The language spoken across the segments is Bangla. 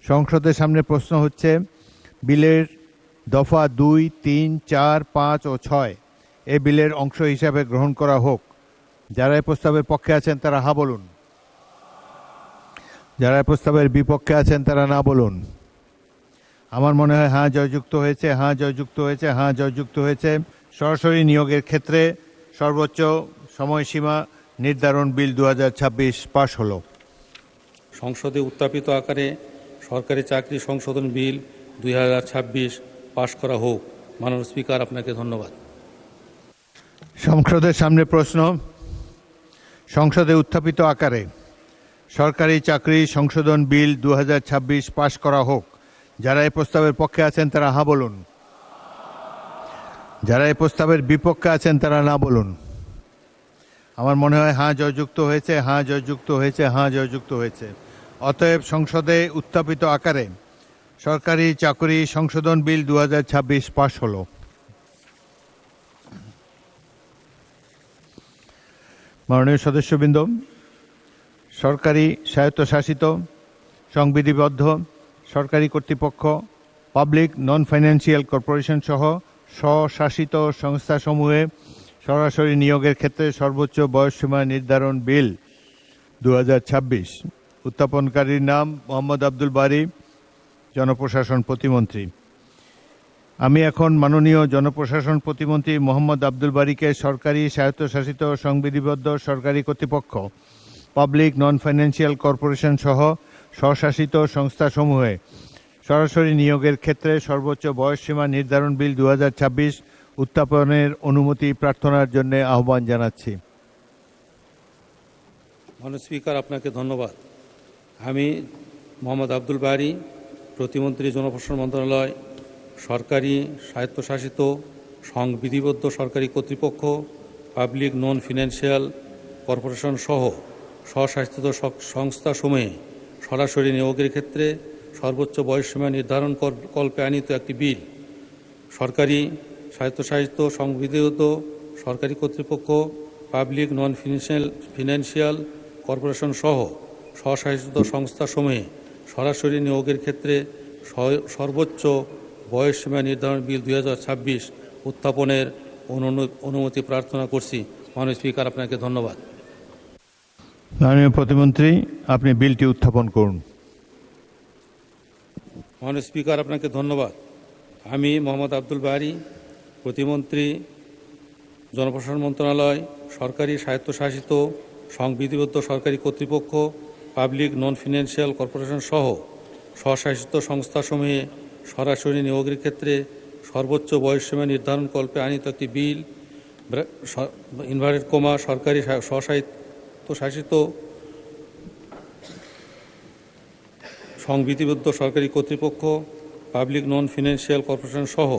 সংসদের সামনে প্রশ্ন হচ্ছে বিলের দফা 2, 3, 4, 5 ও 6 এই বিলের অংশ হিসাবে গ্রহণ করা হোক। যারা এই প্রস্তাবের পক্ষে আছেন তারা হ্যাঁ বলুন, যারা এই প্রস্তাবের বিপক্ষে আছেন তারা না বলুন। আমার মনে হয় হ্যাঁ জয়যুক্ত হয়েছে, হ্যাঁ জয়যুক্ত হয়েছে, হ্যাঁ জয়যুক্ত হয়েছে। সরাসরি নিয়োগের ক্ষেত্রে সর্বোচ্চ সময়সীমা নির্ধারণ বিল 2026 পাশ হলো। সংসদে উত্থাপিত আকারে সরকারি চাকরি সংশোধন বিল 2026 পাশ করা হোক। মাননীয় স্পিকার, আপনাকে ধন্যবাদ। সংসদের সামনে প্রশ্ন সংসদে উত্থাপিত আকারে সরকারি চাকরি সংশোধন বিল 2026 পাশ করা হোক। যারা এই প্রস্তাবের পক্ষে আছেন তারা হ্যাঁ বলুন, যারা এই প্রস্তাবের বিপক্ষে আছেন তারা না বলুন। আমার মনে হয় হ্যাঁ জয়যুক্ত হয়েছে, হ্যাঁ জয়যুক্ত হয়েছে, হ্যাঁ জয়যুক্ত হয়েছে। অতএব সংসদে উত্থাপিত আকারে সরকারি চাকরি সংশোধন বিল 2026 পাশ হলো। মাননীয় সদস্যবৃন্দ, সরকারি স্বায়ত্তশাসিত সংবিধিবদ্ধ সরকারি কর্তৃপক্ষ, পাবলিক নন ফাইন্যান্সিয়াল কর্পোরেশন সহ স্বশাসিত সংস্থাসমূহে সরাসরি নিয়োগের ক্ষেত্রে সর্বোচ্চ বয়সসীমা নির্ধারণ বিল 2026। উত্থাপনকারীর নাম মোহাম্মদ আব্দুল বারী, জনপ্রশাসন প্রতিমন্ত্রী। আমি এখন মাননীয় জনপ্রশাসন প্রতিমন্ত্রী মোহাম্মদ আব্দুল বারীকে সরকারি স্বায়ত্তশাসিত সংবিধিবদ্ধ সরকারি কর্তৃপক্ষ, পাবলিক নন ফাইন্যান্সিয়াল কর্পোরেশন সহ স্বশাসিত সংস্থাসমূহে সরাসরি নিয়োগের ক্ষেত্রে সর্বোচ্চ বয়সসীমা নির্ধারণ বিল 2026 উত্থাপনের অনুমতি প্রার্থনার জন্য আহ্বান জানাচ্ছি। মাননীয় স্পিকার, আপনাকে ধন্যবাদ। আমি মোহাম্মদ আব্দুল বারী, প্রতিমন্ত্রী, জনপ্রশাসন মন্ত্রণালয়, সরকারি স্বায়ত্তশাসিত সংবিধিবদ্ধ সরকারি কর্তৃপক্ষ, পাবলিক নন ফিনান্সিয়াল কর্পোরেশন সহ স্বশাসিত সংস্থাসমূহে সরাসরি নিয়োগের ক্ষেত্রে সর্বোচ্চ বয়সসীমা নির্ধারণ কল্পে আনিত একটি বিল, সরকারি স্বায়ত্তশাসিত সংবিধিবদ্ধ সরকারি কর্তৃপক্ষ, পাবলিক নন ফিনান্সিয়াল কর্পোরেশন সহ স্বশাসিত সংস্থাসমূহে সরাসরি নিয়োগের ক্ষেত্রে সর্বোচ্চ বয়সসীমা নির্ধারণ বিল 2026 উত্থাপনের অনুমতি প্রার্থনা করছি। মাননীয় স্পিকার, আপনাকে ধন্যবাদ। মাননীয় প্রতিমন্ত্রী, আপনি বিলটি উত্থাপন করুন। মাননীয় স্পিকার, আপনাকে ধন্যবাদ। আমি মোহাম্মদ আব্দুল বারী, প্রতিমন্ত্রী, জনপ্রশাসন মন্ত্রণালয়, সরকারি স্বায়ত্তশাসিত সংবিধিবদ্ধ সরকারি কর্তৃপক্ষ, পাবলিক নন ফিনান্সিয়াল কর্পোরেশন সহ স্বশাসিত সংস্থাসমূহে সরাসরি নিয়োগের ক্ষেত্রে সর্বোচ্চ বয়সসীমা নির্ধারণ কল্পে আনিত একটি বিল, সরকারি স্বশাসিত সংবিধিবদ্ধ সরকারি কর্তৃপক্ষ, পাবলিক নন ফিনান্সিয়াল কর্পোরেশন সহ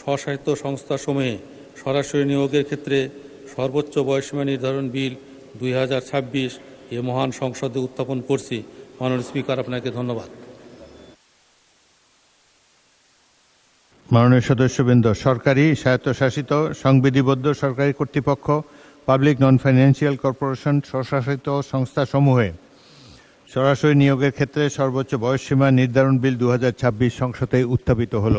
স্বশাসিত সংস্থাসমূহে সরাসরি নিয়োগের ক্ষেত্রে সর্বোচ্চ বয়সসীমা নির্ধারণ বিল 2026 এ মহান সংসদে উত্থাপন করছি। মাননীয় স্পিকার, আপনাকে ধন্যবাদ। মাননীয় সদস্যবৃন্দ, সরকারি স্বায়ত্তশাসিত সংবিধিবদ্ধ সরকারি কর্তৃপক্ষ, পাবলিক নন ফাইন্যান্সিয়াল কর্পোরেশন স্বশাসিত সংস্থাসমূহে সরাসরি নিয়োগের ক্ষেত্রে সর্বোচ্চ বয়সসীমা নির্ধারণ বিল 2026 সংসদে উত্থাপিত হল।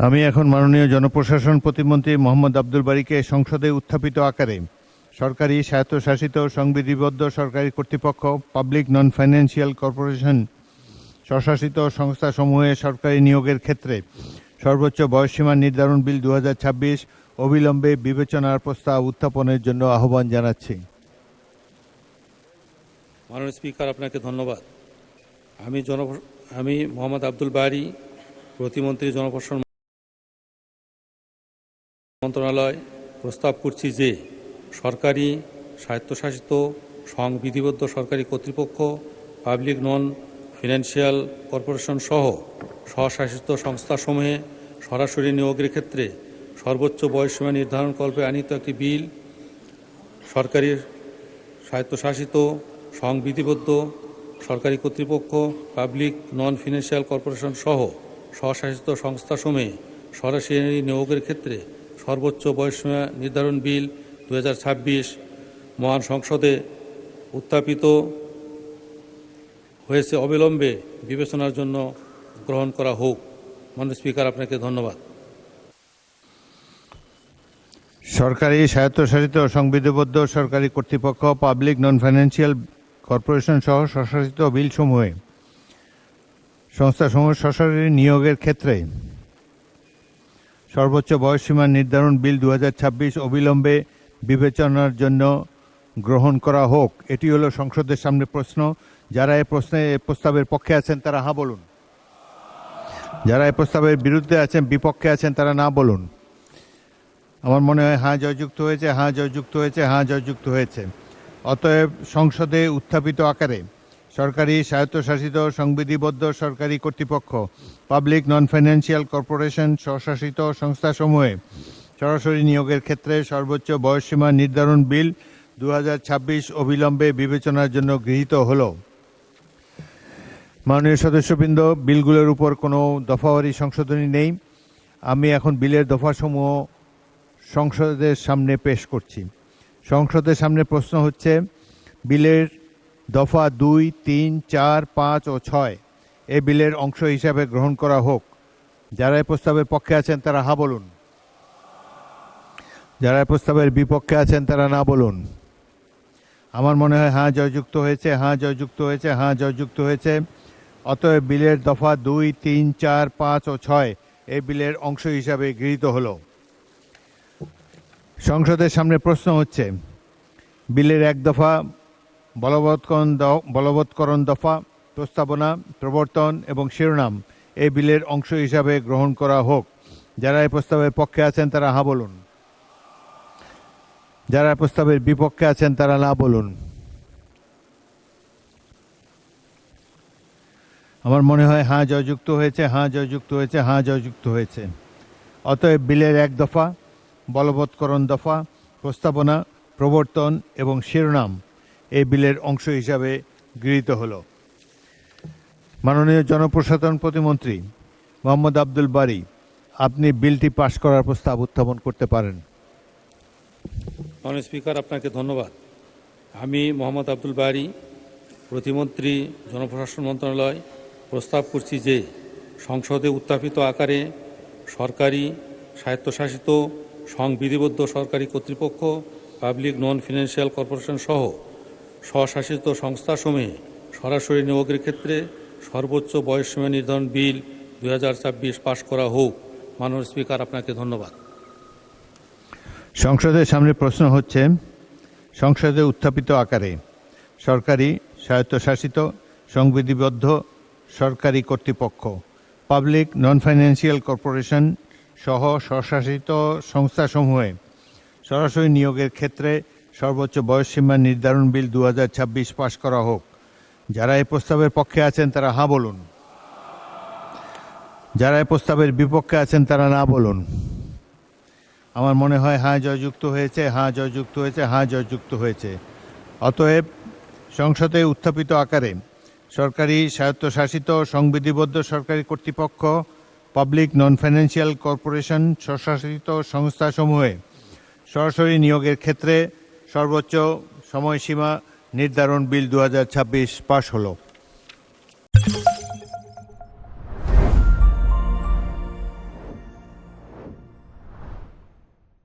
আমি এখন মাননীয় জনপ্রশাসন প্রতিমন্ত্রী মোহাম্মদ আব্দুল বারীকে সংসদে উত্থাপিত আকারে সরকারি স্বায়ত্তশাসিত সংবিধিবদ্ধ সরকারি কর্তৃপক্ষ, পাবলিক নন ফাইন্যান্সিয়াল কর্পোরেশন স্বশাসিত সংস্থাসমূহে সরকারি নিয়োগের ক্ষেত্রে সর্বোচ্চ বয়সসীমা নির্ধারণ বিল 2026 অবিলম্বে বিবেচনার প্রস্তাব উত্থাপনের জন্য আহ্বান জানাচ্ছি। মাননীয় স্পিকার, আপনাকে ধন্যবাদ। আমি মোহাম্মদ আব্দুল বারী, প্রতিমন্ত্রী, জনপ্রশাসন মন্ত্রণালয়, প্রস্তাব করছি যে সরকারি স্বায়ত্তশাসিত সংবিধিবদ্ধ সরকারি কর্তৃপক্ষ, পাবলিক নন ফিনান্সিয়াল কর্পোরেশন সহ স্বশাসিত সংস্থাসমূহে সরাসরি নিয়োগের ক্ষেত্রে সর্বোচ্চ বয়সসীমা নির্ধারণ কল্পে আনিত একটি বিল, সরকারি স্বায়ত্তশাসিত সংবিধিবদ্ধ সরকারি কর্তৃপক্ষ, পাবলিক নন ফিনান্সিয়াল কর্পোরেশন সহ স্বশাসিত সংস্থাসমূহে সরাসরি নিয়োগের ক্ষেত্রে সর্বোচ্চ বয়সসীমা নির্ধারণ বিল 2026 মহান সংসদে উত্থাপিত হয়েছে অবিলম্বে বিবেচনার জন্য গ্রহণ করা হোক। মাননীয় স্পিকার, আপনাকে ধন্যবাদ। সরকারি, স্বায়ত্তশাসিত, সংবিধিবদ্ধ সরকারি কর্তৃপক্ষ, পাবলিক নন ফাইন্যান্সিয়াল কর্পোরেশন সহ স্বশাসিত বিলসমূহে সংস্থাসমূহ সরাসরি নিয়োগের ক্ষেত্রে সর্বোচ্চ বয়সসীমা নির্ধারণ বিল 2026 অবিলম্বে বিবেচনার জন্য গ্রহণ করা হোক। এটি হলো সংসদের সামনে প্রশ্ন। যারা এই প্রস্তাবের পক্ষে আছেন তারা হ্যাঁ বলুন। যারা এই প্রস্তাবের বিরুদ্ধে আছেন, বিপক্ষে আছেন, তারা না বলুন। আমার মনে হয় হ্যাঁ জয়যুক্ত হয়েছে, হ্যাঁ জয়যুক্ত হয়েছে, হ্যাঁ জয়যুক্ত হয়েছে। অতএব সংসদে উত্থাপিত আকারে সরকারি, স্বায়ত্তশাসিত, সংবিধিবদ্ধ সরকারি কর্তৃপক্ষ, পাবলিক নন ফাইন্যান্সিয়াল কর্পোরেশন স্বশাসিত সংস্থাসমূহে সরাসরি নিয়োগের ক্ষেত্রে সর্বোচ্চ বয়সসীমা নির্ধারণ বিল 2026 অবিলম্বে বিবেচনার জন্য গৃহীত হলো। মাননীয় সদস্যবৃন্দ, বিলগুলোর উপর কোনো দফাওয়ারি সংশোধনী নেই। আমি এখন বিলের দফাসমূহ সংসদের সামনে পেশ করছি। সংসদের সামনে প্রশ্ন হচ্ছে বিলের দফা 2, 3, 4, 5 ও 6 এই বিলের অংশ হিসাবে গ্রহণ করা হোক। যারা এই প্রস্তাবের পক্ষে আছেন তারা হ্যাঁ বলুন। যারা এই প্রস্তাবের বিপক্ষে আছেন তারা না বলুন। আমার মনে হয় হ্যাঁ জয়যুক্ত হয়েছে, হ্যাঁ জয়যুক্ত হয়েছে, হ্যাঁ জয়যুক্ত হয়েছে। অতএব বিলের দফা 2, 3, 4, 5 ও 6 এই বিলের অংশ হিসাবে গৃহীত হলো। সংসদের সামনে প্রশ্ন হচ্ছে বিলের 1 দফা বলবৎকরণ দফা, প্রস্তাবনা, প্রবর্তন এবং শিরোনাম এই বিলের অংশ হিসাবে গ্রহণ করা হোক। যারা এই প্রস্তাবের পক্ষে আছেন তারা হ্যাঁ বলুন। যারা প্রস্তাবের বিপক্ষে আছেন তারা না বলুন। আমার মনে হয় হ্যাঁ জয়যুক্ত হয়েছে, হ্যাঁ জয়যুক্ত হয়েছে, হ্যাঁ জয়যুক্ত হয়েছে। অতএব বিলের 1 দফা বলবৎকরণ দফা, প্রস্তাবনা, প্রবর্তন এবং শিরোনাম এই বিলের অংশ হিসাবে গৃহীত হলো। মাননীয় জনপ্রশাসন প্রতিমন্ত্রী মোহাম্মদ আব্দুল বারী, আপনি বিলটি পাশ করার প্রস্তাব উত্থাপন করতে পারেন। মাননীয় স্পিকার, আপনাকে ধন্যবাদ। আমি মোহাম্মদ আব্দুল বারী, প্রতিমন্ত্রী, জনপ্রশাসন মন্ত্রণালয়, প্রস্তাব করছি যে সংসদে উত্থাপিত আকারে সরকারি, স্বায়ত্তশাসিত, সংবিধিবদ্ধ সরকারি কর্তৃপক্ষ, পাবলিক নন ফিনান্সিয়াল কর্পোরেশন সহ স্বশাসিত সংস্থাসমূহে সরাসরি নিয়োগের ক্ষেত্রে সর্বোচ্চ বয়সসীমা নির্ধারণ বিল 2026 পাশ করা হোক। মাননীয় স্পিকার, আপনাকে ধন্যবাদ। সংসদের সামনে প্রশ্ন হচ্ছে সংসদে উত্থাপিত আকারে সরকারি, স্বায়ত্তশাসিত, সংবিধিবদ্ধ সরকারি কর্তৃপক্ষ, পাবলিক নন ফাইন্যান্সিয়াল কর্পোরেশন সহ স্বশাসিত সংস্থাসমূহে সরাসরি নিয়োগের ক্ষেত্রে সর্বোচ্চ বয়সসীমা নির্ধারণ বিল 2026 পাশ করা হোক। যারা এই প্রস্তাবের পক্ষে আছেন তারা হ্যাঁ বলুন। যারা এই প্রস্তাবের বিপক্ষে আছেন তারা না বলুন। আমার মনে হয় হ্যাঁ জয়যুক্ত হয়েছে, হ্যাঁ জয়যুক্ত হয়েছে, হ্যাঁ জয়যুক্ত হয়েছে। অতএব সংসদে উত্থাপিত আকারে সরকারি, স্বায়ত্তশাসিত, সংবিধিবদ্ধ সরকারি কর্তৃপক্ষ, পাবলিক নন ফাইন্যান্সিয়াল কর্পোরেশন স্বশাসিত সংস্থাসমূহে সরাসরি নিয়োগের ক্ষেত্রে সর্বোচ্চ সময়সীমা নির্ধারণ বিল 2026 পাশ হলো।